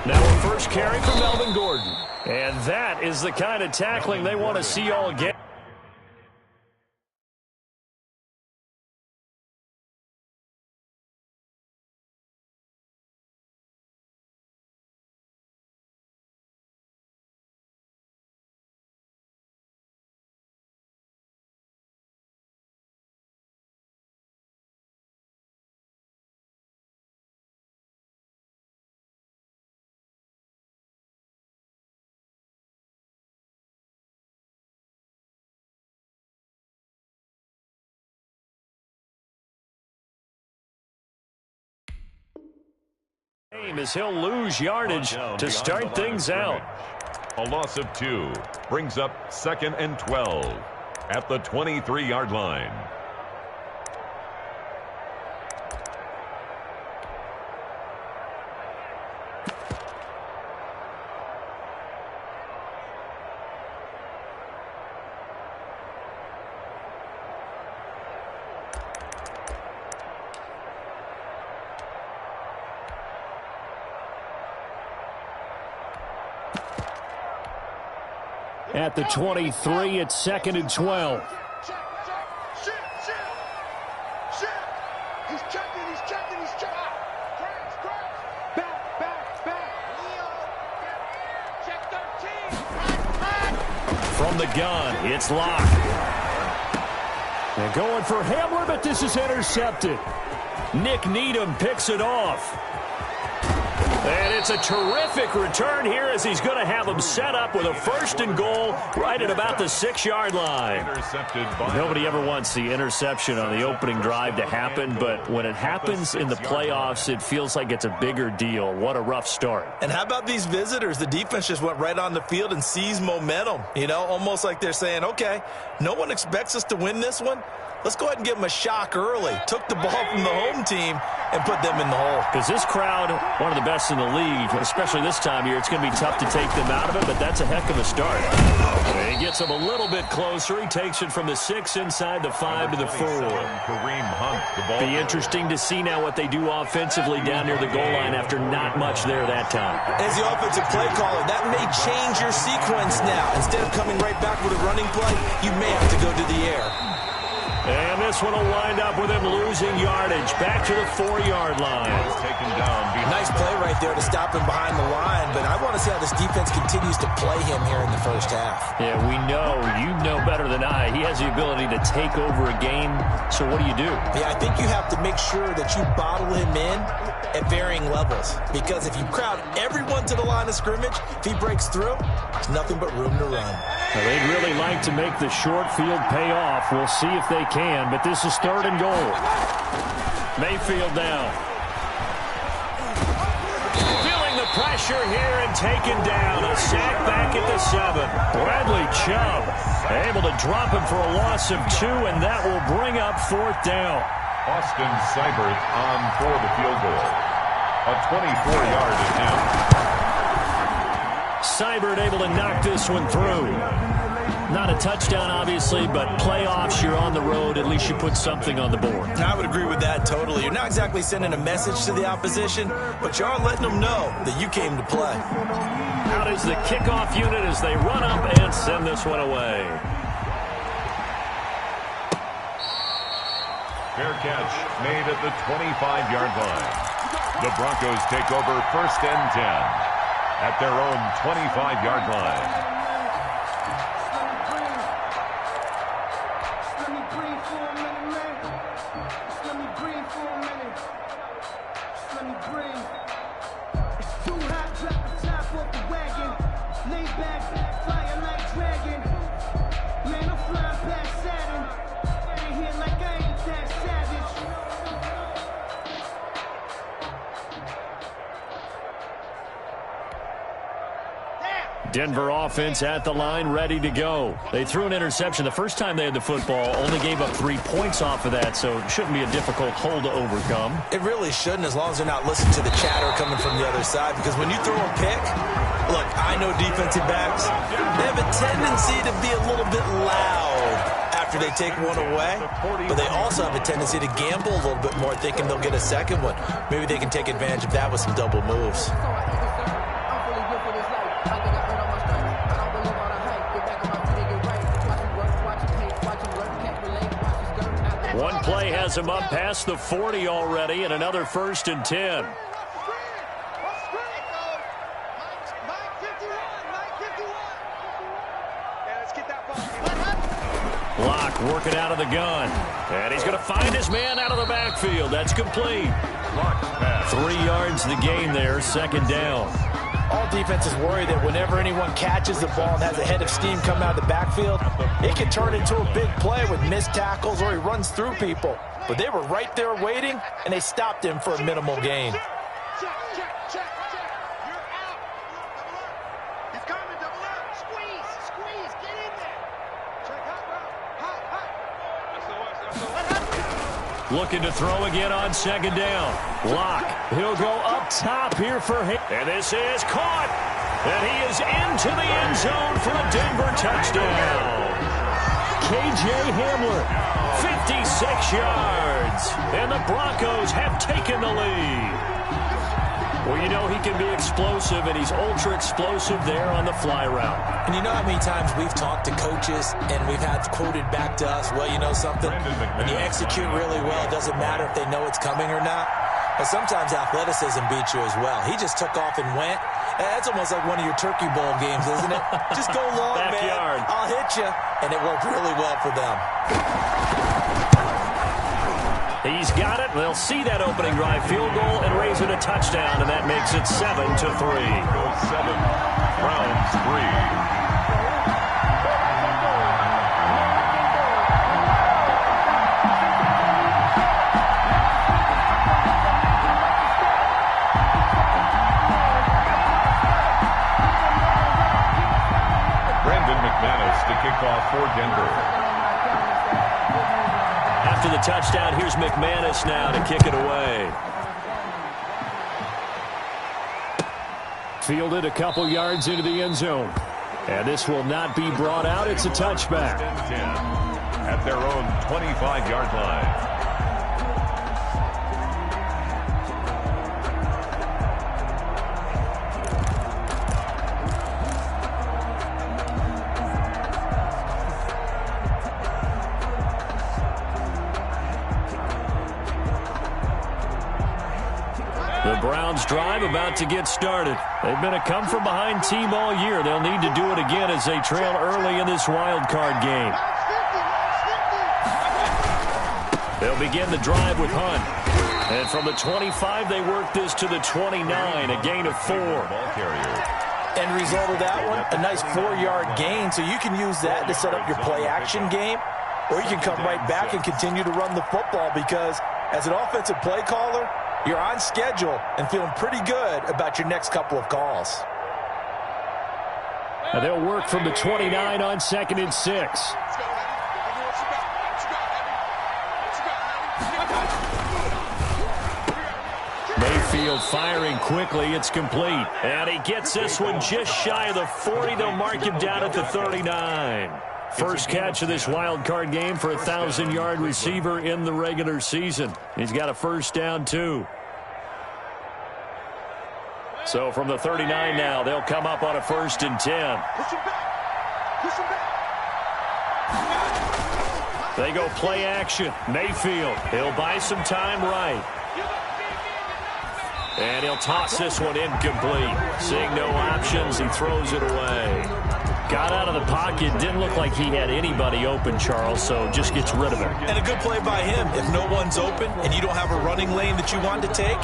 Now a first carry for Melvin Gordon. And that is the kind of tackling they want to see all game. As he'll lose yardage to start things out. A loss of 2 brings up 2nd and 12 at the 23-yard line. At the 23, it's 2nd and 12. He's checking. Back. Check 13. From the gun, it's locked. They're going for Hamler, but this is intercepted. Nick Needham picks it off. And it's a terrific return here as he's going to have him set up with a 1st and goal right at about the 6-yard line. Nobody ever wants the interception on the opening drive to happen, but when it happens in the playoffs, it feels like it's a bigger deal. What a rough start. And how about these visitors? The defense just went right on the field and seized momentum. You know, almost like they're saying, okay, no one expects us to win this one. Let's go ahead and give them a shock early. Took the ball from the home team and put them in the hole. Because this crowd, one of the best in the league, especially this time of year, it's going to be tough to take them out of it, but that's a heck of a start. He gets them a little bit closer. He takes it from the 6 inside the 5 to the 4. Kareem Hunt, the ball. Be interesting to see now what they do offensively down near the goal line after not much there that time. As the offensive play caller, that may change your sequence now. Instead of coming right back with a running play, you may have to go to the air. And this one will wind up with him losing yardage. Back to the 4-yard line. Taken down. Nice play right there to stop him behind the line, but I want to see how this defense continues to play him here in the first half. Yeah, we know. You know better than I. He has the ability to take over a game, so what do you do? Yeah, I think you have to make sure that you bottle him in at varying levels, because if you crowd everyone to the line of scrimmage, if he breaks through, there's nothing but room to run. Well, they'd really like to make the short field pay off. We'll see if they can, but this is 3rd and goal. Mayfield down. Feeling the pressure here and taken down. A sack back at the 7. Bradley Chubb able to drop him for a loss of 2, and that will bring up 4th down. Austin Seibert on for the field goal. A 24-yard attempt. Seibert able to knock this one through. Not a touchdown, obviously, but playoffs, you're on the road. At least you put something on the board. I would agree with that totally. You're not exactly sending a message to the opposition, but you are letting them know that you came to play. Out is the kickoff unit as they run up and send this one away. Fair catch made at the 25-yard line. The Broncos take over 1st and 10 at their own 25-yard line. Denver offense at the line, ready to go. They threw an interception the first time they had the football, only gave up 3 points off of that, so it shouldn't be a difficult hole to overcome. It really shouldn't, as long as they're not listening to the chatter coming from the other side, because when you throw a pick, look, I know defensive backs, they have a tendency to be a little bit loud after they take one away, but they also have a tendency to gamble a little bit more, thinking they'll get a second one. Maybe they can take advantage of that with some double moves. One play has him up past the 40 already, and another 1st and 10. Block working out of the gun. And he's going to find his man out of the backfield. That's complete. 3 yards the gain there, 2nd down. All defenses worry that whenever anyone catches the ball and has a head of steam coming out of the backfield, it can turn into a big play with missed tackles or he runs through people. But they were right there waiting, and they stopped him for a minimal gain. Looking to throw again on 2nd down. Lock. He'll go up top here for him. And this is caught. And he is into the end zone for a Denver touchdown. K.J. Hamler, 56 yards. And the Broncos have taken the lead. Well, you know he can be explosive, and he's ultra-explosive there on the fly route. And you know how many times we've talked to coaches, and we've had quoted back to us, well, you know something? When you execute really well, it doesn't matter if they know it's coming or not. But sometimes athleticism beats you as well. He just took off and went. That's almost like one of your Turkey Bowl games, isn't it? Just go long, Backyard. man. I'll hit you. And it worked really well for them. He's got it. They'll see that opening drive field goal and raise it a touchdown, and that makes it 7-3. 7. Browns 3. To kick off for Denver. After the touchdown, here's McManus now to kick it away. Fielded a couple yards into the end zone. And this will not be brought out. It's a touchback. 10 at their own 25-yard line. The Browns drive about to get started. They've been a come-from-behind team all year. They'll need to do it again as they trail early in this wild card game. They'll begin the drive with Hunt. And from the 25, they work this to the 29, a gain of 4. End result of that one, a nice 4-yard gain, so you can use that to set up your play-action game, or you can come right back and continue to run the football because as an offensive play caller, you're on schedule and feeling pretty good about your next couple of calls. And they'll work from the 29 on 2nd and 6. Mayfield firing quickly. It's complete. And he gets this one just shy of the 40. They'll mark him down at the 39. First catch of this wild card game for a 1,000-yard receiver in the regular season. He's got a first down, too. So from the 39 now, they'll come up on a 1st and 10. They go play action. Mayfield, he'll buy some time right. And he'll toss this one incomplete. Seeing no options, he throws it away. Got out of the pocket. Didn't look like he had anybody open, Charles, so just gets rid of it. And a good play by him. If no one's open and you don't have a running lane that you want to take,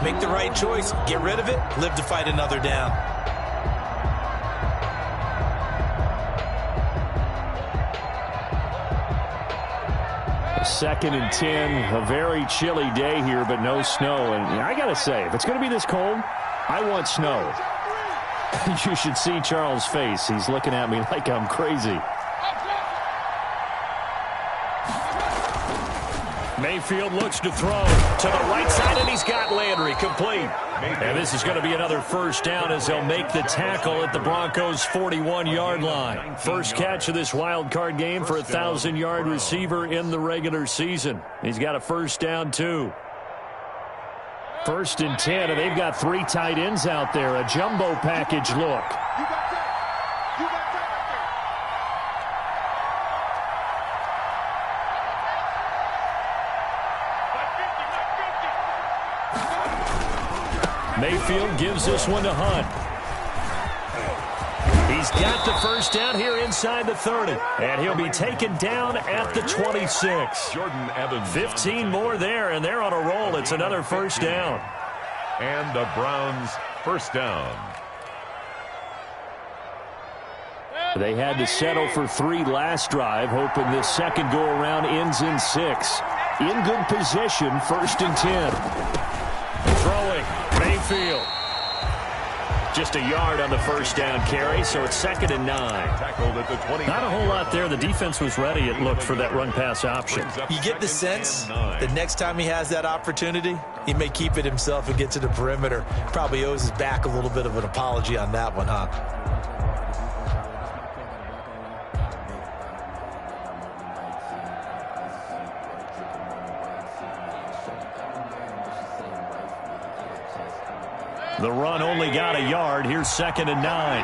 make the right choice. Get rid of it. Live to fight another down. Second and 10, a very chilly day here, but no snow. And I got to say, if it's going to be this cold, I want snow. You should see Charles' face. He's looking at me like I'm crazy. Mayfield looks to throw to the right side, and he's got Landry complete. And this is going to be another first down as they'll make the tackle at the Broncos' 41-yard line. First catch of this wild card game for a 1,000-yard receiver in the regular season. He's got a first down, too. 1st and 10, and they've got 3 tight ends out there. A jumbo package look. Mayfield gives this one to Hunt. He's got the first down here inside the 30. And he'll be taken down at the 26. Jordan Evans. 15 more there, and they're on a roll. It's another first down. And the Browns first down. They had to settle for 3 last drive, hoping this second go-around ends in 6. In good position, 1st and 10. Throwing, Mayfield. Just a yard on the first down carry, so it's 2nd and 9. Tackled at the 20. Not a whole lot there. The defense was ready, it looked, for that run-pass option. You get the sense that next time he has that opportunity, he may keep it himself and get to the perimeter. Probably owes his back a little bit of an apology on that one, huh? The run only got a yard. Here's 2nd and 9.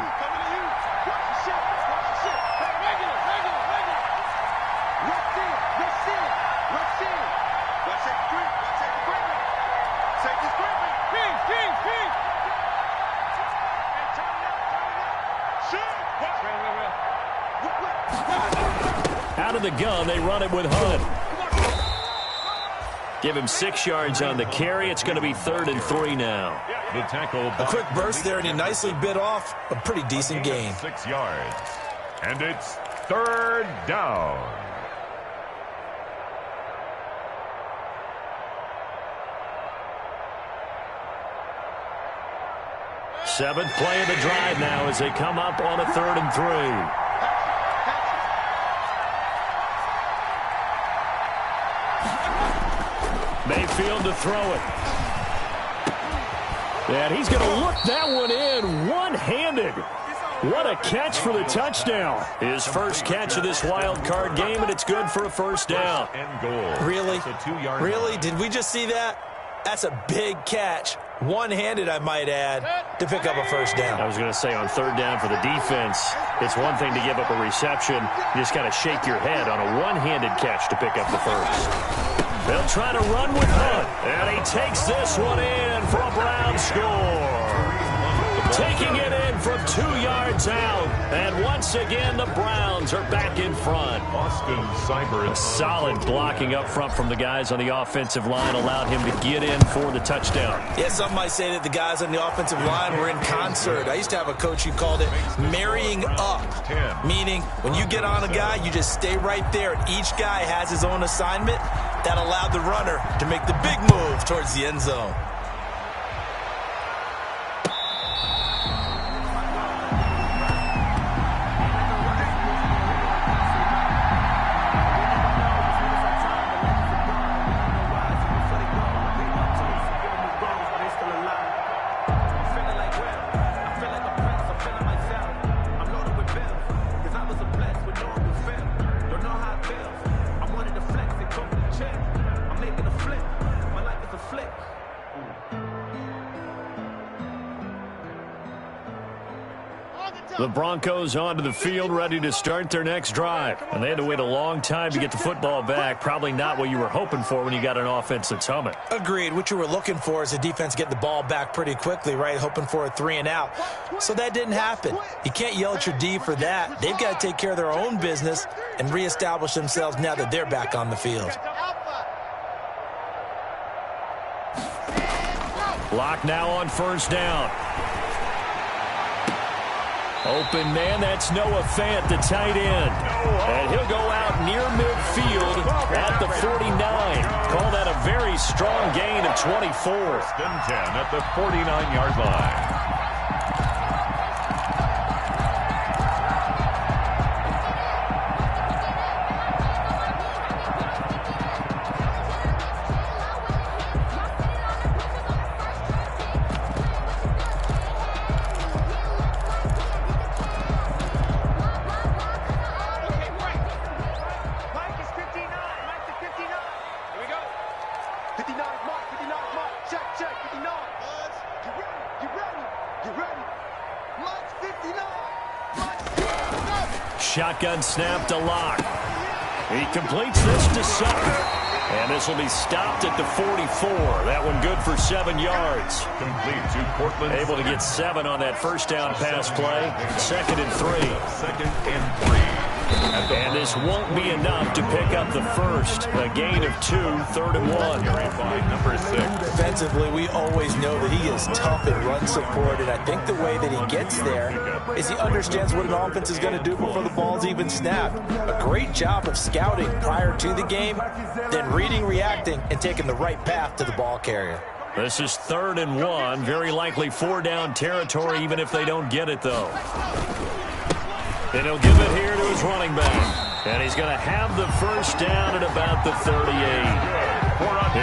Out of the gun, they run it with Hunt. Give him 6 yards on the carry. It's going to be 3rd and 3 now. The tackle. A quick burst there, and he nicely bit off a pretty decent gain. 6 yards. And it's 3rd down. Seventh play of the drive now as they come up on a 3rd and 3. Mayfield to throw it. And he's going to look that one in one-handed. What a catch for the touchdown. His first catch of this wild card game, and it's good for a first down. And goal. Really? Really? Line. Did we just see that? That's a big catch. One-handed, I might add, to pick up a first down. I was going to say on 3rd down for the defense, it's one thing to give up a reception. You just got to shake your head on a one-handed catch to pick up the first. They'll try to run with Hunt, and he takes this one in for a Brown score. Taking it in from 2 yards out, and once again the Browns are back in front. Austin Cyber. Solid blocking up front from the guys on the offensive line allowed him to get in for the touchdown. Yeah, some might say that the guys on the offensive line were in concert. I used to have a coach who called it marrying up, meaning when you get on a guy, you just stay right there, and each guy has his own assignment. That allowed the runner to make the big move towards the end zone. The Broncos onto the field, ready to start their next drive. And they had to wait a long time to get the football back. Probably not what you were hoping for when you got an offense that's humming. Agreed. What you were looking for is the defense get the ball back pretty quickly, right? Hoping for a 3 and out. So that didn't happen. You can't yell at your D for that. They've got to take care of their own business and reestablish themselves now that they're back on the field. Lock now on 1st down. Open man, that's Noah Fant, the tight end. And he'll go out near midfield at the 49. Call that a very strong gain of 24. 1st and 10 at the 49-yard line. Shotgun snap to Lock. He completes this to Sutton. And this will be stopped at the 44. That one good for 7 yards. Complete to Portland. Able to get 7 on that first down pass play. 2nd and 3. 2nd and 3. And this won't be enough to pick up the first. A gain of 2, 3rd and 1. Number 6. Defensively, we always know that he is tough in run support, and I think the way that he gets there is he understands what an offense is going to do before the ball's even snapped. A great job of scouting prior to the game, then reading, reacting, and taking the right path to the ball carrier. This is 3rd and 1. Very likely 4-down territory, even if they don't get it, though. And he'll give it here to his running back. And he's going to have the first down at about the 38.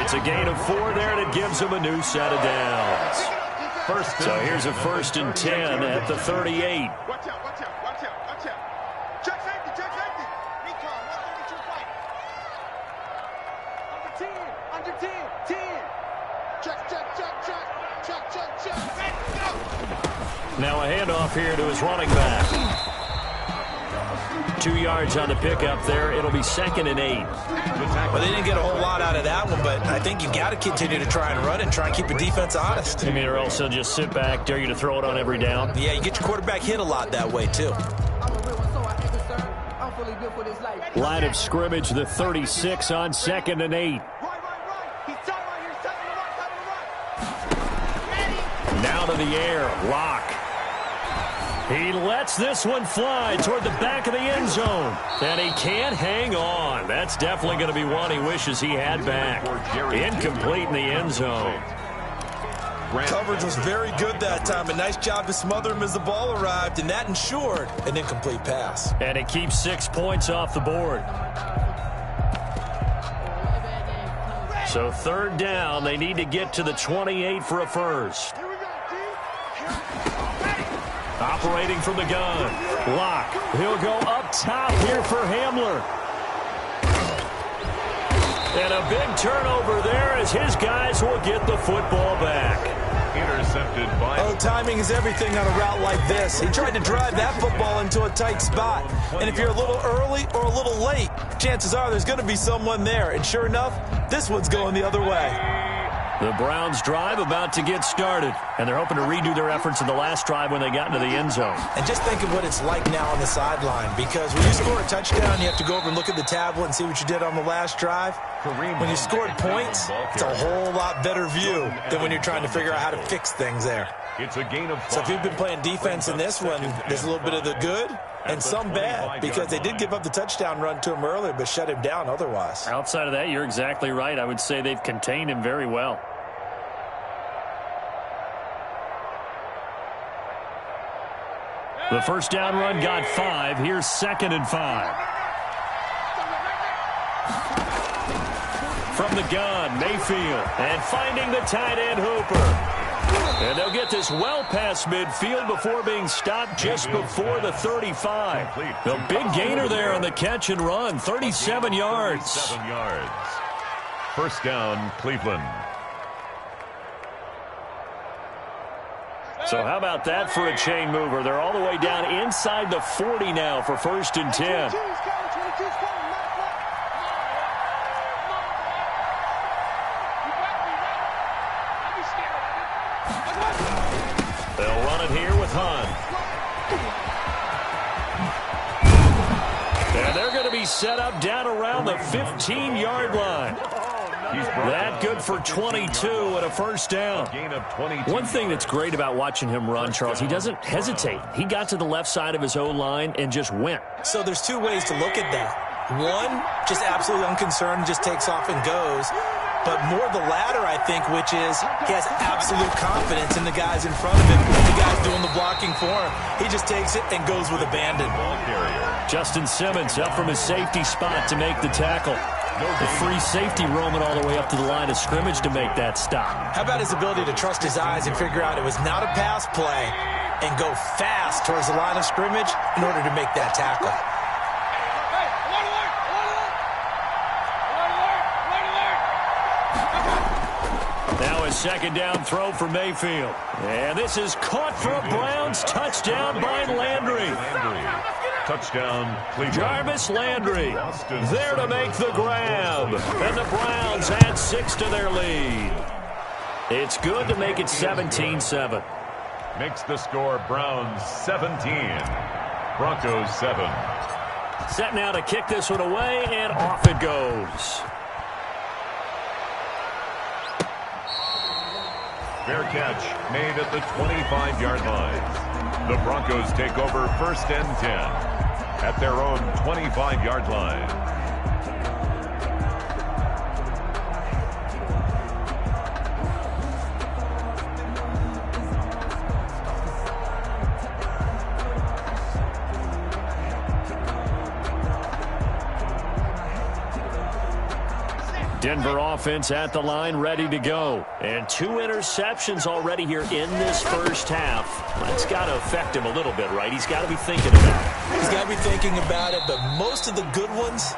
It's a gain of 4 there, and it gives him a new set of downs. So here's a 1st and 10 at the 38. Watch out, watch out, watch out, watch out. Check safety, check safety. Recon, 132 fight. Under 10, 10. Check, check, check, check, check, check, check. Let's go. Now a handoff here to his running back. 2 yards on the pickup there. It'll be 2nd and 8. Well, they didn't get a whole lot out of that one, but I think you've got to continue to try and run and try and keep the defense honest. I mean, or else they'll just sit back, dare you to throw it on every down. Yeah, you get your quarterback hit a lot that way, too. Line of scrimmage, the 36 on 2nd and 8. Right. He's tight right here. He's tight on the right. Now to the air. Lock. He lets this one fly toward the back of the end zone. And he can't hang on. That's definitely going to be one he wishes he had back. Incomplete in the end zone. Coverage was very good that time. A nice job to smother him as the ball arrived, and that ensured an incomplete pass. And it keeps 6 points off the board. So 3rd down. They need to get to the 28 for a first. Here we go, G. Operating from the gun. Lock. He'll go up top here for Hamler. And a big turnover there as his guys will get the football back. Intercepted by... Oh, timing is everything on a route like this. He tried to drive that football into a tight spot. And if you're a little early or a little late, chances are there's going to be someone there. And sure enough, this one's going the other way. The Browns drive about to get started, and they're hoping to redo their efforts in the last drive when they got into the end zone. And just think of what it's like now on the sideline, because when you score a touchdown, you have to go over and look at the tablet and see what you did on the last drive. When you scored points, it's a whole lot better view than when you're trying to figure out how to fix things there. It's a gain of 5. So if you've been playing defense in this one, there's a little bit of the good and some bad, because they did give up the touchdown run to him earlier, but shut him down otherwise. Outside of that, you're exactly right. I would say they've contained him very well. The first down run got 5. Here's 2nd and 5. From the gun, Mayfield. And finding the tight end, Hooper. And they'll get this well past midfield before being stopped just before the 35. The big gainer there on the catch and run, 37 yards. 7 yards. First down, Cleveland. So how about that for a chain mover? They're all the way down inside the 40 now for 1st and 10. 22's coming, 22's coming. They'll run it here with Hunt. And they're going to be set up down around the 15-yard line. That good for 22 and a first down. One thing that's great about watching him run, Charles, he doesn't hesitate. He got to the left side of his O-line and just went. So there's 2 ways to look at that. One, just absolutely unconcerned, just takes off and goes. But more the latter, I think, which is he has absolute confidence in the guys in front of him, the guys doing the blocking for him. He just takes it and goes with abandon. Justin Simmons up from his safety spot to make the tackle. The free safety roaming all the way up to the line of scrimmage to make that stop. How about his ability to trust his eyes and figure out it was not a pass play and go fast towards the line of scrimmage in order to make that tackle? Now a 2nd down throw for Mayfield. And this is caught for a Browns touchdown by Landry. Touchdown, Cleveland. Jarvis Landry there to make the grab. And the Browns add 6 to their lead. It's good to make it 17-7. Makes the score Browns 17, Broncos 7. Set now to kick this one away, and off it goes. Fair catch made at the 25-yard line. The Broncos take over 1st and 10 at their own 25-yard line. Denver offense at the line, ready to go. And 2 interceptions already here in this first half. That's got to affect him a little bit, right? He's got to be thinking about it. He's got to be thinking about it, but most of the good ones,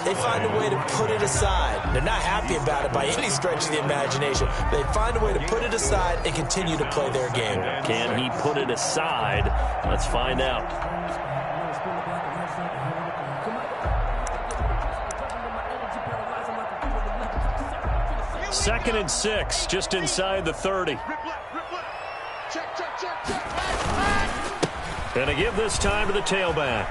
they find a way to put it aside. They're not happy about it by any stretch of the imagination. They find a way to put it aside and continue to play their game. Can he put it aside? Let's find out. 2nd and 6, just inside the 30. And to give this time to the tailback.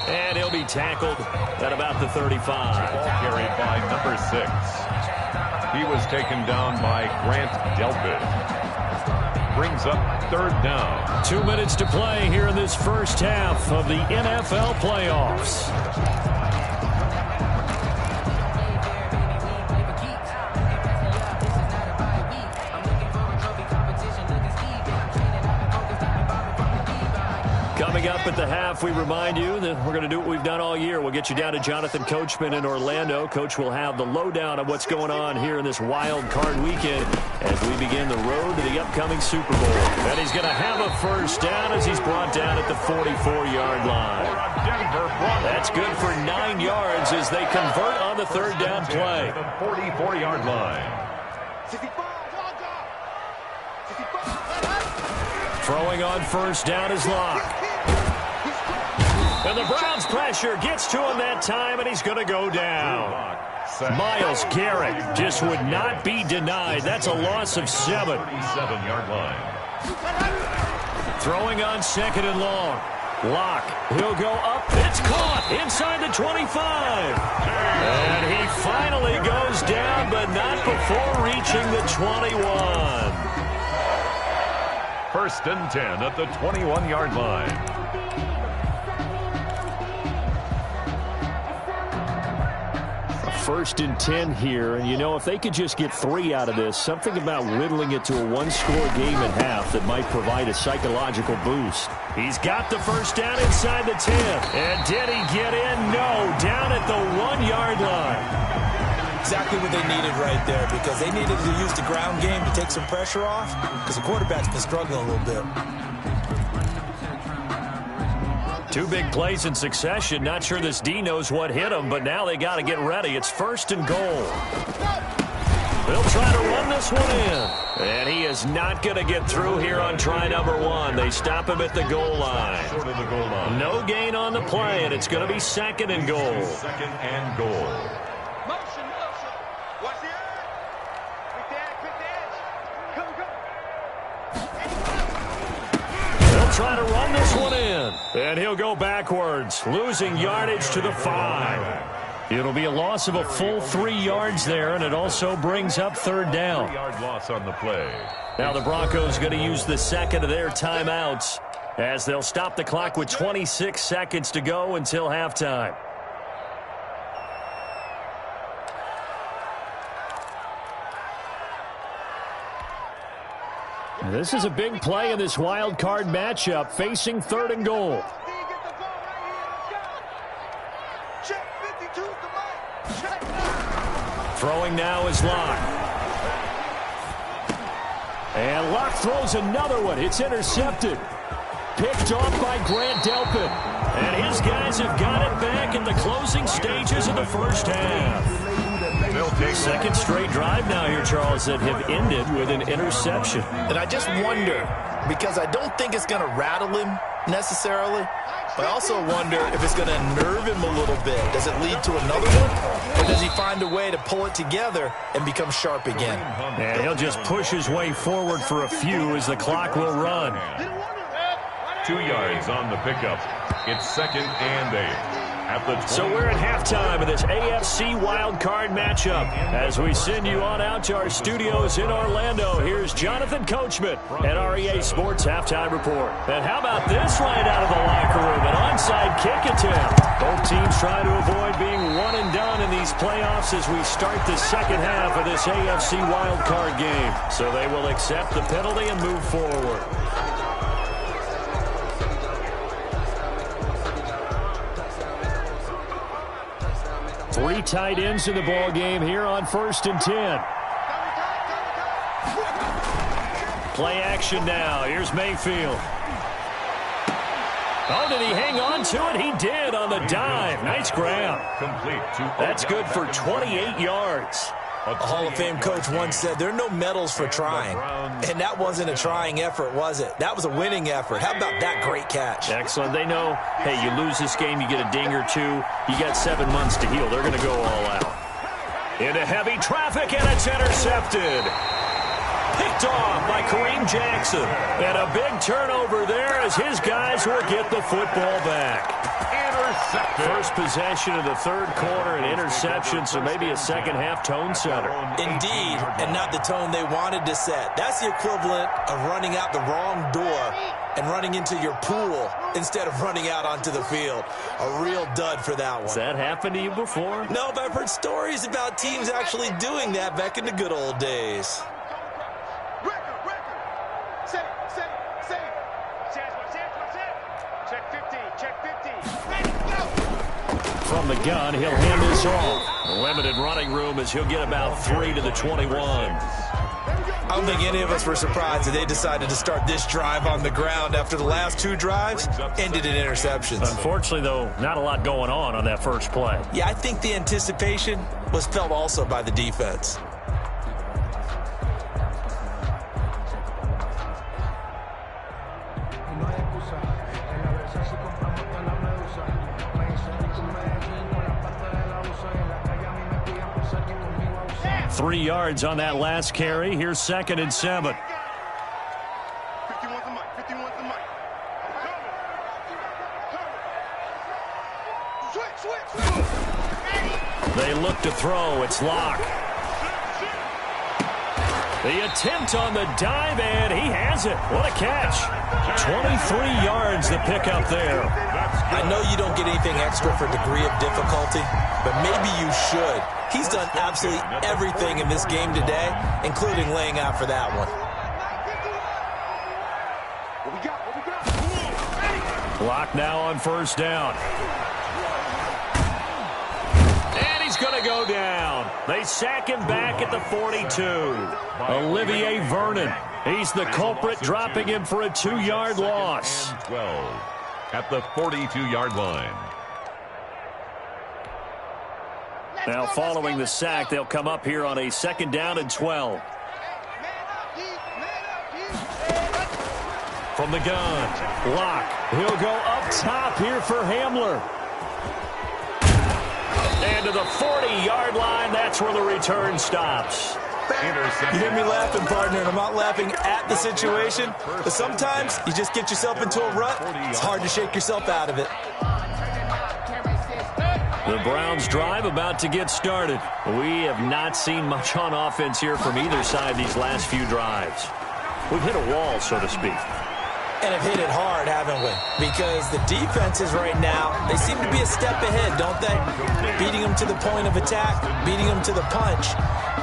And he'll be tackled at about the 35. Ball carried by number 6. He was taken down by Grant Delpit. Brings up 3rd down. 2 minutes to play here in this first half of the NFL playoffs. Coming up at the half, we remind you that we're going to do what we've done all year. We'll get you down to Jonathan Coachman in Orlando. Coach will have the lowdown of what's going on here in this wild card weekend as we begin the road to the upcoming Super Bowl. And he's going to have a first down as he's brought down at the 44-yard line. That's good for 9 yards as they convert on the 3rd down play. The 44-yard line. Throwing on first down is Locke. And the Browns pressure gets to him that time, and he's going to go down. Myles Garrett just would not be denied. That's a loss of 7. 37-yard line. Throwing on 2nd and long. Locke, he'll go up. It's caught inside the 25. And he finally goes down, but not before reaching the 21. 1st and 10 at the 21-yard line. 1st and 10 here, and you know, if they could just get 3 out of this, something about whittling it to a 1-score game at half that might provide a psychological boost. He's got the first down inside the 10. And did he get in? No, down at the 1-yard line. Exactly what they needed right there, because they needed to use the ground game to take some pressure off, because the quarterback's been struggling a little bit. 2 big plays in succession. Not sure this D knows what hit him, but now they got to get ready. It's 1st and goal. They'll try to run this one in. And he is not going to get through here on try number 1. They stop him at the goal line. Short of the goal line. No gain on the play, and it's going to be 2nd and goal. 2nd and goal. Motion. Watch the edge. Quick edge. Come. They'll try to run this one in. And he'll go backwards, losing yardage to the 5. It'll be a loss of a full 3 yards there, and it also brings up 3rd down. 3-yard loss on the play. Now the Broncos going to use the 2nd of their timeouts as they'll stop the clock with 26 seconds to go until halftime. This is a big play in this wild card matchup, facing 3rd and goal. Throwing now is Locke. And Locke throws another one. It's intercepted. Picked off by Grant Delpit. And his guys have got it back in the closing stages of the first half. They'll take Second straight drive now here, Charles, that have ended with an interception. And I just wonder, because I don't think it's going to rattle him necessarily, but I also wonder if it's going to nerve him a little bit. Does it lead to another one? Or does he find a way to pull it together and become sharp again? Yeah, he'll just push his way forward for a few as the clock will run. 2 yards on the pickup. It's 2nd and 8. At the 20. So we're at halftime of this AFC wildcard matchup. As we send you on out to our studios in Orlando, here's Jonathan Coachman at REA Sports Halftime Report. And how about this right out of the locker room? An onside kick attempt. Both teams try to avoid being one and done in these playoffs as we start the second half of this AFC wildcard game. So they will accept the penalty and move forward. Three tight ends in the ball game here on 1st and 10. Play action now. Here's Mayfield. Oh, did he hang on to it? He did on the dive. Nice grab. Complete. That's good for 28 yards. A Hall of Fame coach once said there are no medals for trying. And that wasn't a trying effort, was it? That was a winning effort. How about that great catch? Excellent. They know, hey, you lose this game, you get a ding or two. You got 7 months to heal. They're going to go all out. Into heavy traffic, and it's intercepted. Picked off by Kareem Jackson. And a big turnover there as his guys will get the football back. Intercepted. First possession of the third quarter, an interception, so maybe a second-half tone setter. Indeed, and not the tone they wanted to set. That's the equivalent of running out the wrong door and running into your pool instead of running out onto the field. A real dud for that one. Has that happened to you before? No, but I've heard stories about teams actually doing that back in the good old days. From the gun, he'll hand this off. Limited running room as he'll get about 3 to the 21. I don't think any of us were surprised that they decided to start this drive on the ground after the last 2 drives ended in interceptions. Unfortunately, though, not a lot going on that first play. Yeah, I think the anticipation was felt also by the defense. Three yards on that last carry. Here's 2nd and 7. 51's the mic. 51's the mic. Switch. They look to throw. It's Locke. The attempt on the dive, and he has it. What a catch. 23 yards the pickup there. I know you don't get anything extra for degree of difficulty, but maybe you should. He's done absolutely everything in this game today, including laying out for that one. Clock now on 1st down. And he's going to go down. They sack him back at the 42. Olivier Vernon. He's the culprit, dropping him for a 2-yard loss. 12 at the 42-yard line. Now following the sack, they'll come up here on a 2nd down and 12. From the gun, Locke. He'll go up top here for Hamler. And to the 40-yard line, that's where the return stops. You hear me laughing, partner, and I'm not laughing at the situation, but sometimes you just get yourself into a rut. It's hard to shake yourself out of it. The Browns drive about to get started. We have not seen much on offense here from either side these last few drives. We've hit a wall, so to speak. And have hit it hard, haven't we? Because the defenses right now, they seem to be a step ahead, don't they? Beating them to the point of attack, beating them to the punch.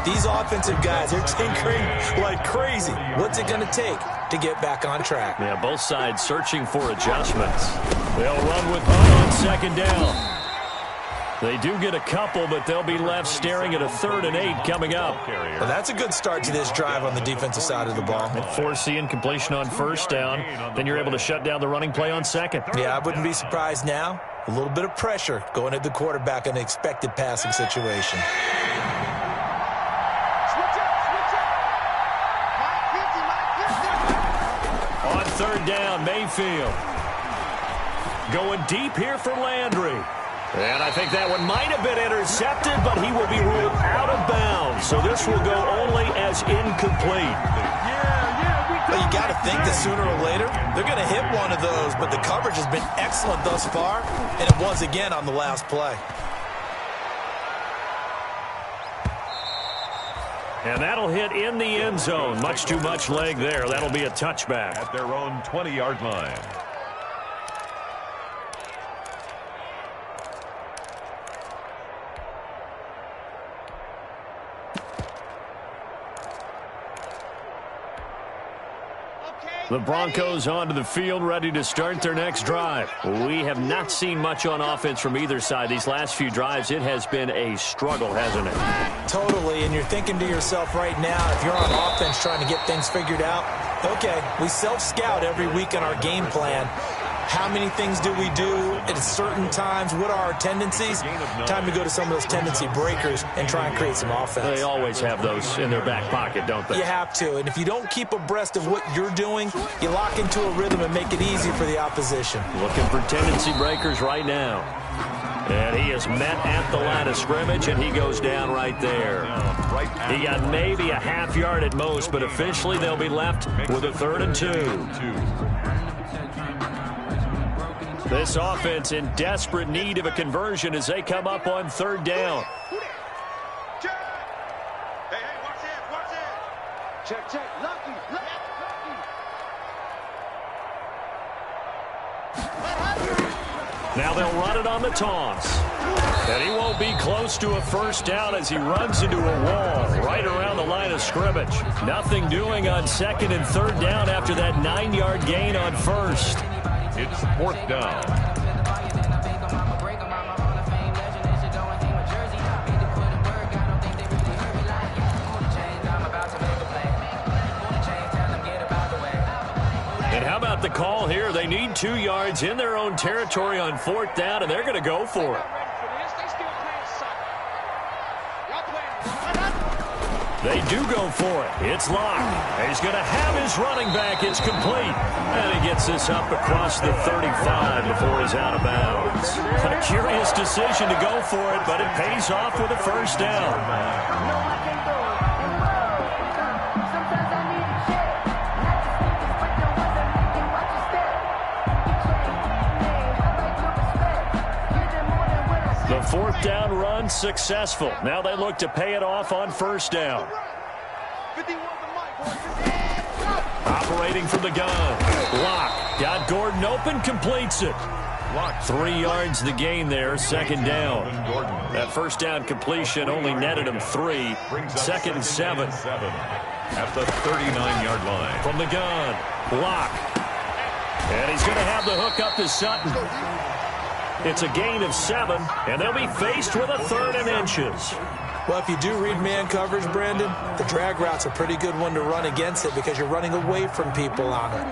These offensive guys are tinkering like crazy. What's it going to take to get back on track? Yeah, both sides searching for adjustments. They'll run with Hunt on 2nd down. They do get a couple, but they'll be left staring at a 3rd and 8 coming up. Well, that's a good start to this drive on the defensive side of the ball. Force the incompletion on 1st down. Then you're able to shut down the running play on 2nd. Yeah, I wouldn't be surprised now. A little bit of pressure going at the quarterback in an expected passing situation. On third down, Mayfield. Going deep here for Landry. And I think that one might have been intercepted, but he will be ruled out of bounds. So this will go only as incomplete. Well, you got to think that sooner or later they're going to hit one of those, but the coverage has been excellent thus far, and it was again on the last play. And that'll hit in the end zone. Much too much leg there. That'll be a touchback. At their own 20-yard line. The Broncos onto the field, ready to start their next drive. We have not seen much on offense from either side. These last few drives, it has been a struggle, hasn't it? Totally, and you're thinking to yourself right now, if you're on offense trying to get things figured out, okay, we self-scout every week in our game plan. How many things do we do at certain times? What are our tendencies? Time to go to some of those tendency breakers and try and create some offense. They always have those in their back pocket, don't they? You have to, and if you don't keep abreast of what you're doing, you lock into a rhythm and make it easy for the opposition. Looking for tendency breakers right now. And he is met at the line of scrimmage, and he goes down right there. He got maybe a half yard at most, but officially they'll be left with a 3rd and 2. This offense in desperate need of a conversion as they come up on 3rd down. Hey, watch it. Check. Lucky. Now they'll run it on the toss. And he won't be close to a 1st down as he runs into a wall right around the line of scrimmage. Nothing doing on 2nd and 3rd down after that 9-yard gain on 1st. It's 4th down. And how about the call here? They need 2 yards in their own territory on 4th down, and they're going to go for it. They do go for it. It's locked. And he's going to have his running back. It's complete. And he gets this up across the 35 before he's out of bounds. A curious decision to go for it, but it pays off with a 1st down. The 4th down run successful. Now they look to pay it off on 1st down. Operating from the gun. Block. Got Gordon open, completes it. 3 yards the gain there, 2nd down. That 1st down completion only netted him 3. 2nd and 7. At the 39-yard line. From the gun. Block. And he's going to have the hook up to Sutton. It's a gain of 7, and they'll be faced with a 3rd and inches. Well, if you do read man coverage, Brandon, the drag route's a pretty good one to run against it because you're running away from people on it.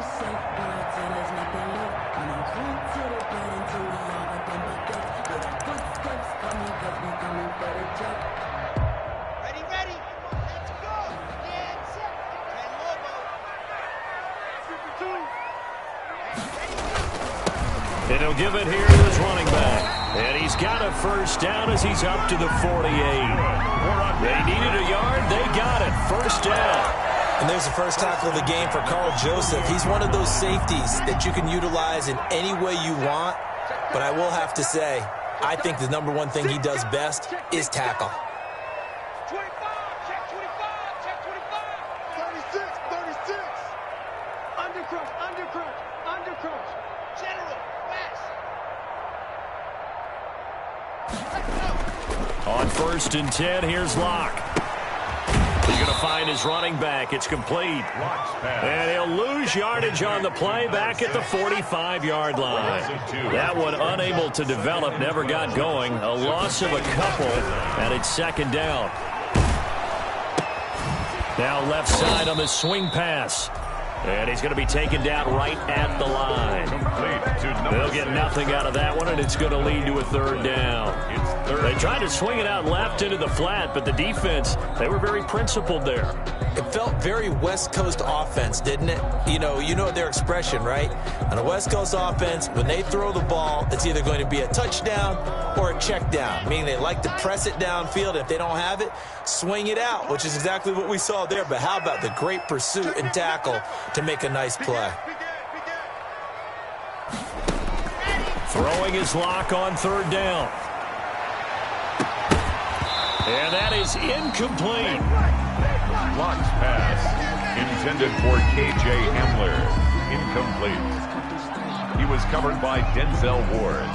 Ready. Let's go. And he'll give it here to his running back. And he's got a 1st down as he's up to the 48. They needed a yard. They got it. 1st down. And there's the first tackle of the game for Carl Joseph. He's one of those safeties that you can utilize in any way you want. But I will have to say, I think the number one thing he does best is tackle. 25, check 25, check 25. 36. Undercrunch. General, West. On 1st and 10, here's Locke. He's going to find his running back. It's complete. And he'll lose yardage on the play back at the 45-yard line. That one unable to develop, never got going. A loss of a couple, and it's 2nd down. Now left side on the swing pass. And he's going to be taken down right at the line. They'll get nothing out of that one, and it's going to lead to a 3rd down. They tried to swing it out left into the flat, but the defense, they were very principled there. It felt very West Coast offense, didn't it? You know their expression, right? On a West Coast offense, when they throw the ball, it's either going to be a touchdown or a check down, meaning they like to press it downfield. If they don't have it, swing it out, which is exactly what we saw there. But how about the great pursuit and tackle to make a nice play? Throwing his lock on third down. And that is incomplete. Lock's pass, intended for K.J. Hamler, incomplete. He was covered by Denzel Ward.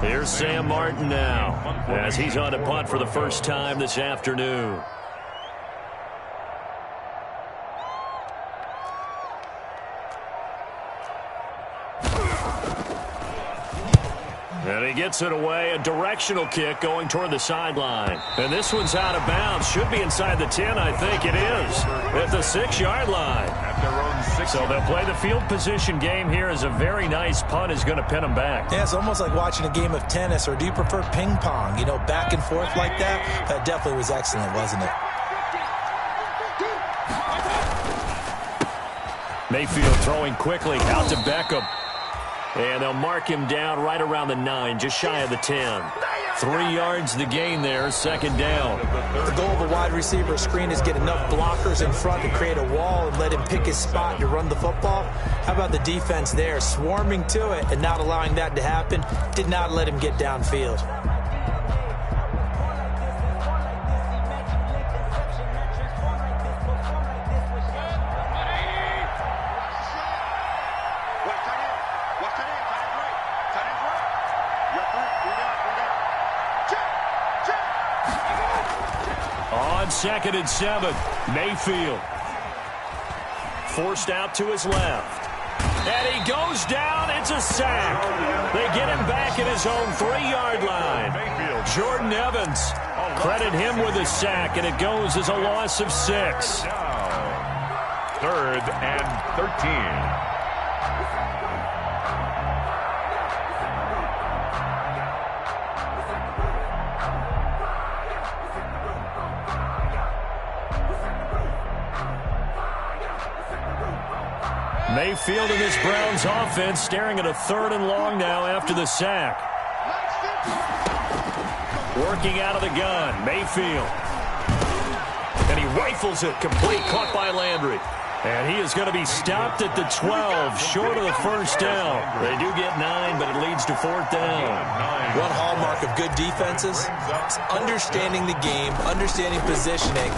Here's Sam Martin now, as he's on to punt for the first time this afternoon. And he gets it away, a directional kick going toward the sideline. And this one's out of bounds. Should be inside the 10, I think it is, at the 6-yard line. At their own 6. So they'll play the field position game here as a very nice punt is going to pin them back. Yeah, it's almost like watching a game of tennis, or do you prefer ping pong? You know, back and forth like that? That definitely was excellent, wasn't it? Mayfield throwing quickly out to Beckham. And they'll mark him down right around the 9, just shy of the 10. 3 yards the gain there, second down. The goal of a wide receiver screen is get enough blockers in front to create a wall and let him pick his spot to run the football. How about the defense there, swarming to it and not allowing that to happen? Did not let him get downfield. On 2nd and 7, Mayfield. Forced out to his left. And he goes down. It's a sack. They get him back at his own 3-yard line. Jordan Evans, credit him with a sack, and it goes as a loss of 6. 3rd and 13. Mayfield and this Browns offense staring at a 3rd and long now after the sack. Working out of the gun, Mayfield. And he rifles it, complete, caught by Landry. And he is going to be stopped at the 12, short of the first down. They do get 9, but it leads to 4th down. One hallmark of good defenses is understanding the game, understanding positioning,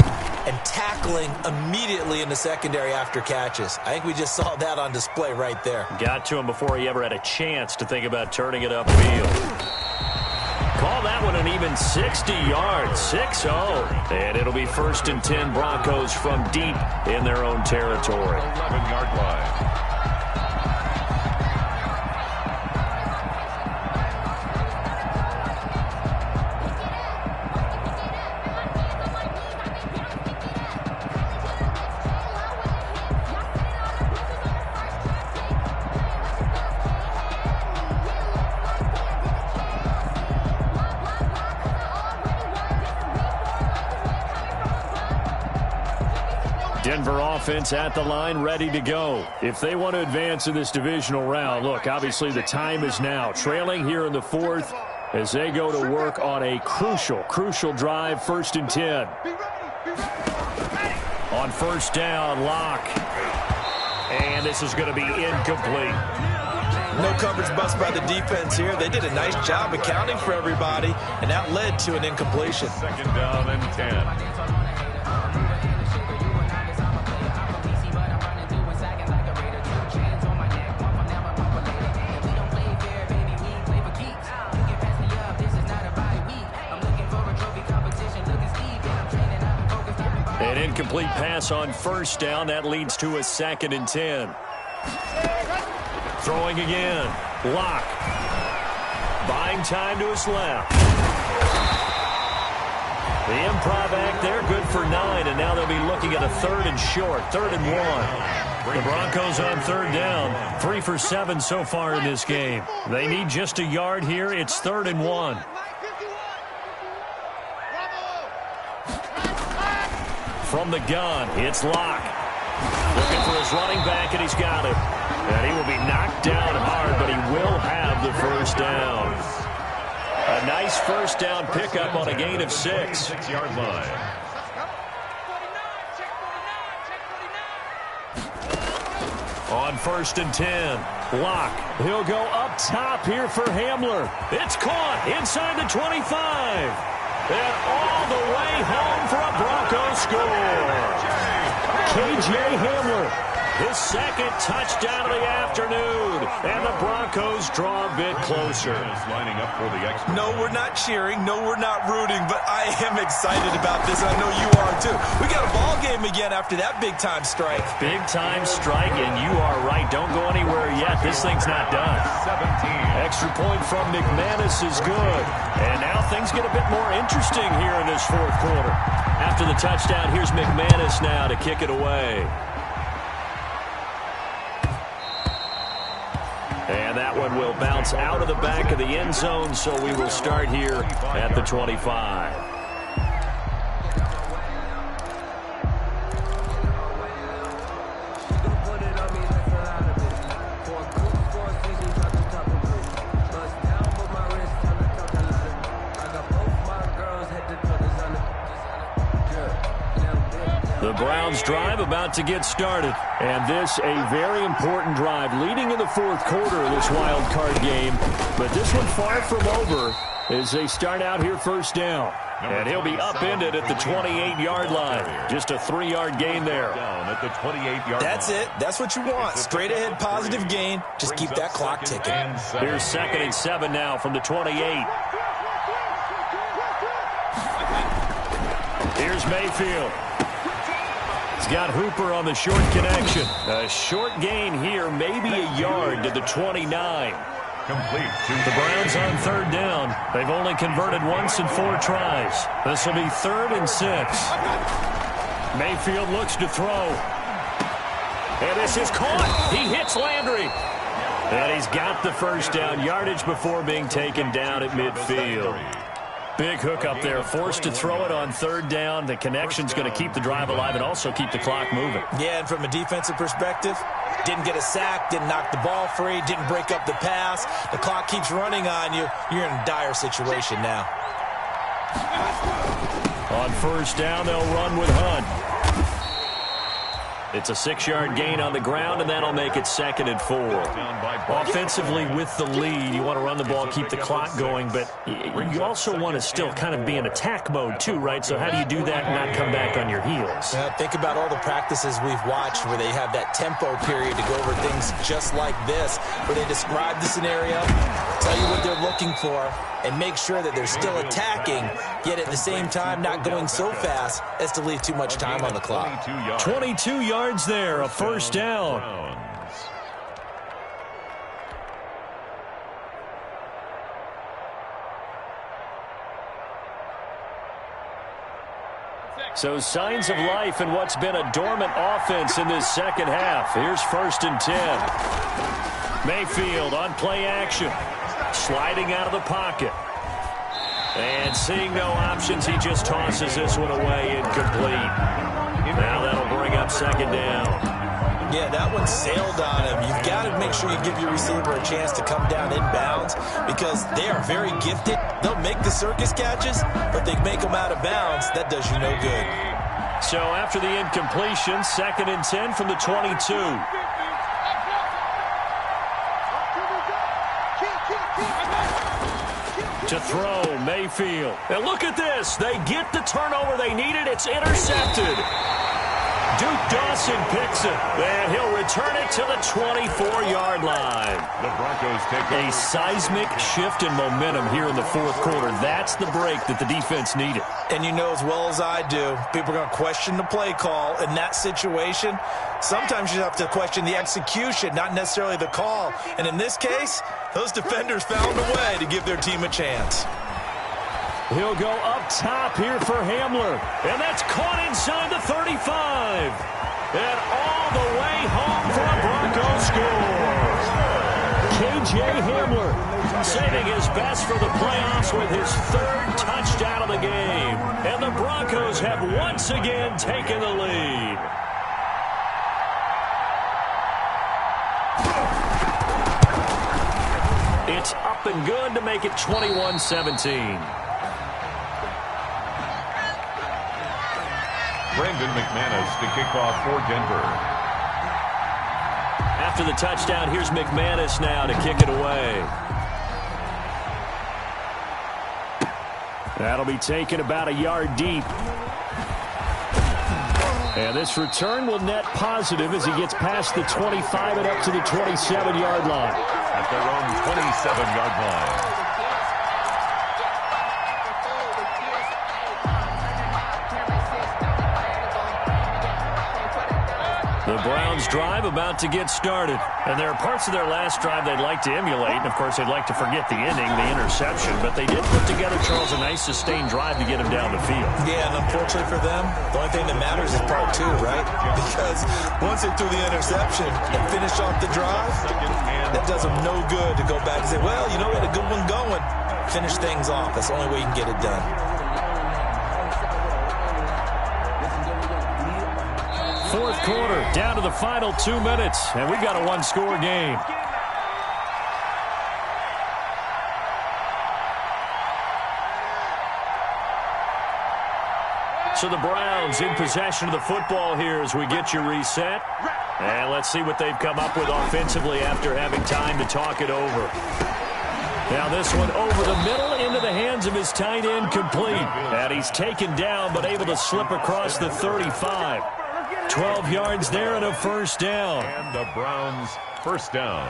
and tackling immediately in the secondary after catches. I think we just saw that on display right there. Got to him before he ever had a chance to think about turning it upfield. Call that one an even 60 yards, 6-0. And it'll be 1st and 10 Broncos from deep in their own territory. 11-yard line. Denver offense at the line, ready to go. If they want to advance in this divisional round, look, obviously the time is now. Trailing here in the 4th as they go to work on a crucial drive, 1st and 10. On 1st down, Locke. And this is going to be incomplete. No coverage bust by the defense here. They did a nice job accounting for everybody, and that led to an incompletion. 2nd down and 10. An incomplete pass on 1st down. That leads to a 2nd and 10. Throwing again. Locke. Buying time to his left. The improv act there, good for 9, and now they'll be looking at a 3rd and short, 3rd and 1. The Broncos on 3rd down, 3 for 7 so far in this game. They need just a yard here. It's 3rd and 1. From the gun, it's Locke. Looking for his running back, and he's got it. And he will be knocked down hard, but he will have the first down. A nice first down pickup on a gain of 6. 6-yard line. On 1st and 10, Locke. He'll go up top here for Hamler. It's caught inside the 25. And all the way home for a Broncos score. K.J. Hamler, his 2nd touchdown of the afternoon. And the Broncos draw a bit closer. Lining up for the extra. No, we're not cheering. No, we're not rooting. But I am excited about this. I know you are, too. We got a ball game again after that big-time strike. Big-time strike, and you are right. Don't go anywhere yet. This thing's not done. 17. Extra point from McManus is good. And now things get a bit more interesting here in this 4th quarter. After the touchdown, here's McManus now to kick it away. And that one will bounce out of the back of the end zone, so we will start here at the 25. The Browns drive about to get started. And this a very important drive leading in the 4th quarter of this wild card game. But this one far from over as they start out here 1st down. And he'll be upended at the 28-yard line. Just a 3-yard gain there. Down at the 28-yard That's line. it. That's what you want. Straight ahead positive gain. Just keep that clock ticking. Here's 2nd and 7 now from the 28. Here's Mayfield. He's got Hooper on the short connection. A short gain here, maybe a yard to the 29. Complete. The Browns on 3rd down. They've only converted once in 4 tries. This will be 3rd and 6. Mayfield looks to throw. And this is caught. He hits Landry. And he's got the first down. Yardage before being taken down at midfield. Big hook up there, forced to throw it on 3rd down. The connection's going to keep the drive alive and also keep the clock moving. Yeah, and from a defensive perspective, didn't get a sack, didn't knock the ball free, didn't break up the pass. The clock keeps running on you. You're in a dire situation now. On 1st down, they'll run with Hunt. It's a 6-yard gain on the ground, and that'll make it 2nd and 4. Offensively, with the lead, you want to run the ball, keep the clock going, but you also want to still kind of be in attack mode too, right? So how do you do that and not come back on your heels? Think about all the practices we've watched where they have that tempo period to go over things just like this, where they describe the scenario, tell you what they're looking for, and make sure that they're still attacking, yet at the same time not going so fast as to leave too much time on the clock. 22 yards there, a 1st down. So signs of life in what's been a dormant offense in this 2nd half. Here's 1st and 10. Mayfield on play action. Sliding out of the pocket. And seeing no options, he just tosses this one away incomplete. Now that'll bring up 2nd down. Yeah, that one sailed on him. You've got to make sure you give your receiver a chance to come down inbounds because they are very gifted. They'll make the circus catches, but they make them out of bounds. That does you no good. So after the incompletion, 2nd and 10 from the 22. To throw, Mayfield. And look at this. They get the turnover they needed. It's intercepted. Duke Dawson picks it, and he'll return it to the 24-yard line. The Broncos take a seismic shift in momentum here in the 4th quarter. That's the break that the defense needed. And you know as well as I do, people are going to question the play call in that situation. Sometimes you have to question the execution, not necessarily the call. And in this case, those defenders found a way to give their team a chance. He'll go up top here for Hamler. And that's caught inside the 35. And all the way home for a Broncos score. K.J. Hamler saving his best for the playoffs with his third touchdown of the game. And the Broncos have once again taken the lead. It's up and good to make it 21-17. Brandon McManus to kick off for Denver. After the touchdown, here's McManus now to kick it away. That'll be taken about a yard deep. And this return will net positive as he gets past the 25 and up to the 27-yard line. At their own 27-yard line. The Browns drive about to get started. And there are parts of their last drive they'd like to emulate. And, of course, they'd like to forget the ending, the interception. But they did put together, Charles, a nice sustained drive to get him down the field. Yeah, and unfortunately for them, the only thing that matters is part two, right? Because once they threw the interception and finished off the drive, that does them no good to go back and say, well, you know, we had a good one going. Finish things off. That's the only way you can get it done. Fourth quarter, down to the final 2 minutes, and we've got a one-score game. So the Browns in possession of the football here as we get you reset. And let's see what they've come up with offensively after having time to talk it over. Now this one over the middle into the hands of his tight end, complete. And he's taken down but able to slip across the 35. 12 yards there and a first down. And the Browns first down.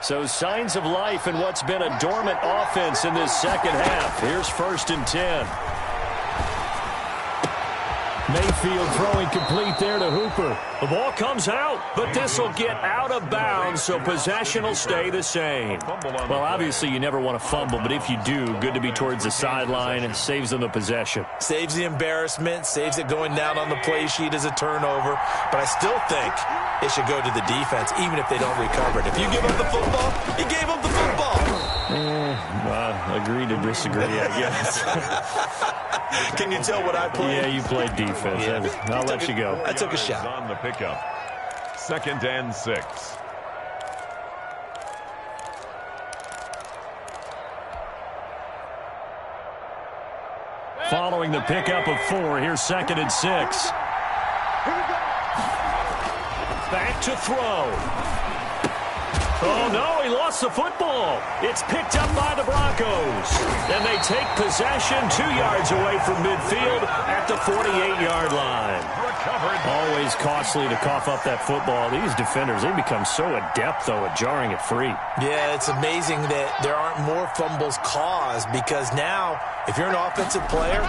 So signs of life in what's been a dormant offense in this second half. Here's 1st and 10. Mayfield throwing complete there to Hooper. The ball comes out, but this will get out of bounds, so possession will stay the same. Well, obviously you never want to fumble, but if you do, good to be towards the sideline and saves them the possession. Saves the embarrassment, saves it going down on the play sheet as a turnover, but I still think it should go to the defense, even if they don't recover it. If you give up the football, you gave up the football. Agree to disagree, I guess. Can you tell what I played? Yeah, you played defense. Yeah. I'll let you go. I took a shot. On the pickup. 2nd and 6. Following the pickup of 4, here's 2nd and 6. Back to throw. Oh, no, he lost the football. It's picked up by the Broncos. And they take possession 2 yards away from midfield at the 48-yard line. Always costly to cough up that football. These defenders, they become so adept, though, at jarring it free. Yeah, it's amazing that there aren't more fumbles caused because now, if you're an offensive player,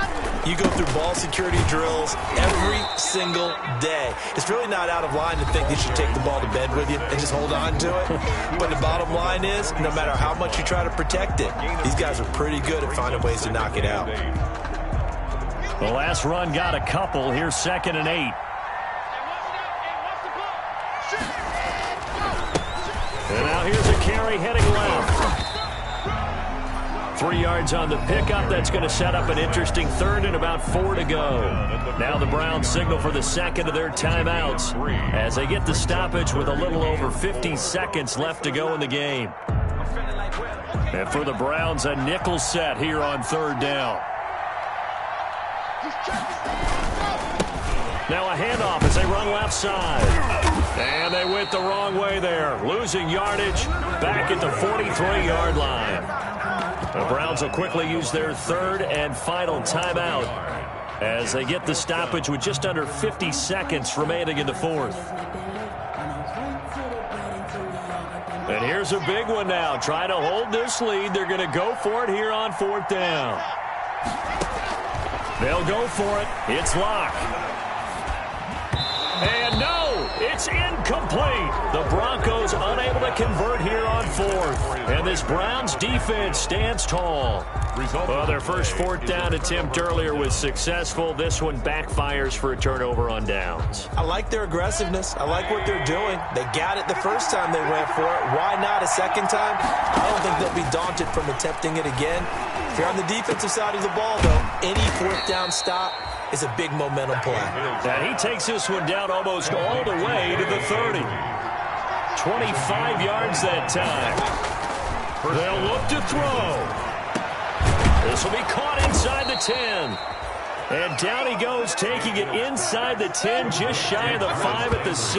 you go through ball security drills every single day. It's really not out of line to think you should take the ball to bed with you and just hold on to it. But the bottom line is, no matter how much you try to protect it, these guys are pretty good at finding ways to knock it out. The last run got a couple. Here's 2nd and 8. And now here's a carry heading left. 3 yards on the pickup. That's going to set up an interesting 3rd and about 4 to go. Now the Browns signal for the second of their timeouts as they get the stoppage with a little over 50 seconds left to go in the game. And for the Browns, a nickel set here on 3rd down. Now a handoff as they run left side. And they went the wrong way there. Losing yardage back at the 43-yard line. The Browns will quickly use their 3rd and final timeout as they get the stoppage with just under 50 seconds remaining in the 4th. And here's a big one now. Trying to hold this lead. They're going to go for it here on 4th down. They'll go for it. It's Locke. And no, it's It's incomplete. The Broncos unable to convert here on fourth. And this Browns defense stands tall. Well, their first fourth down attempt earlier was successful. This one backfires for a turnover on downs. I like their aggressiveness. I like what they're doing. They got it the first time they went for it. Why not a second time? I don't think they'll be daunted from attempting it again. If you're on the defensive side of the ball, though, any fourth down stop is a big momentum play. And he takes this one down almost all the way to the 30. 25 yards that time. They'll look to throw. This will be caught inside the 10. And down he goes, taking it inside the 10, just shy of the 5 at the 6.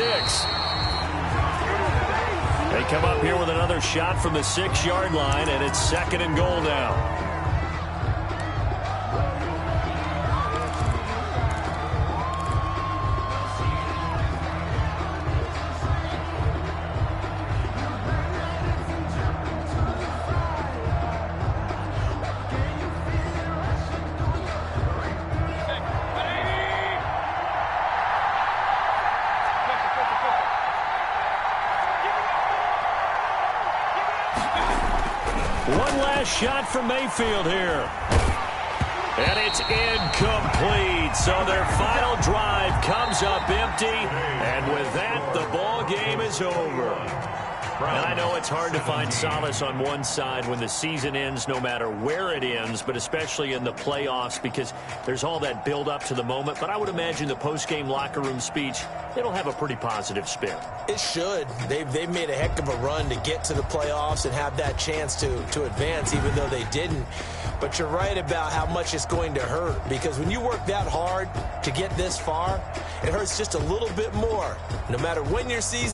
They come up here with another shot from the 6-yard line, and it's 2nd and goal now. One last shot from Mayfield here. And it's incomplete. So their final drive comes up empty. And with that, the ball game is over. And I know it's hard to find solace on one side when the season ends, no matter where it ends, but especially in the playoffs, because there's all that build up to the moment. But I would imagine the post-game locker room speech, it'll have a pretty positive spin. It should. They've made a heck of a run to get to the playoffs and have that chance to advance, even though they didn't. But you're right about how much it's going to hurt, because when you work that hard to get this far, it hurts just a little bit more. No matter when your season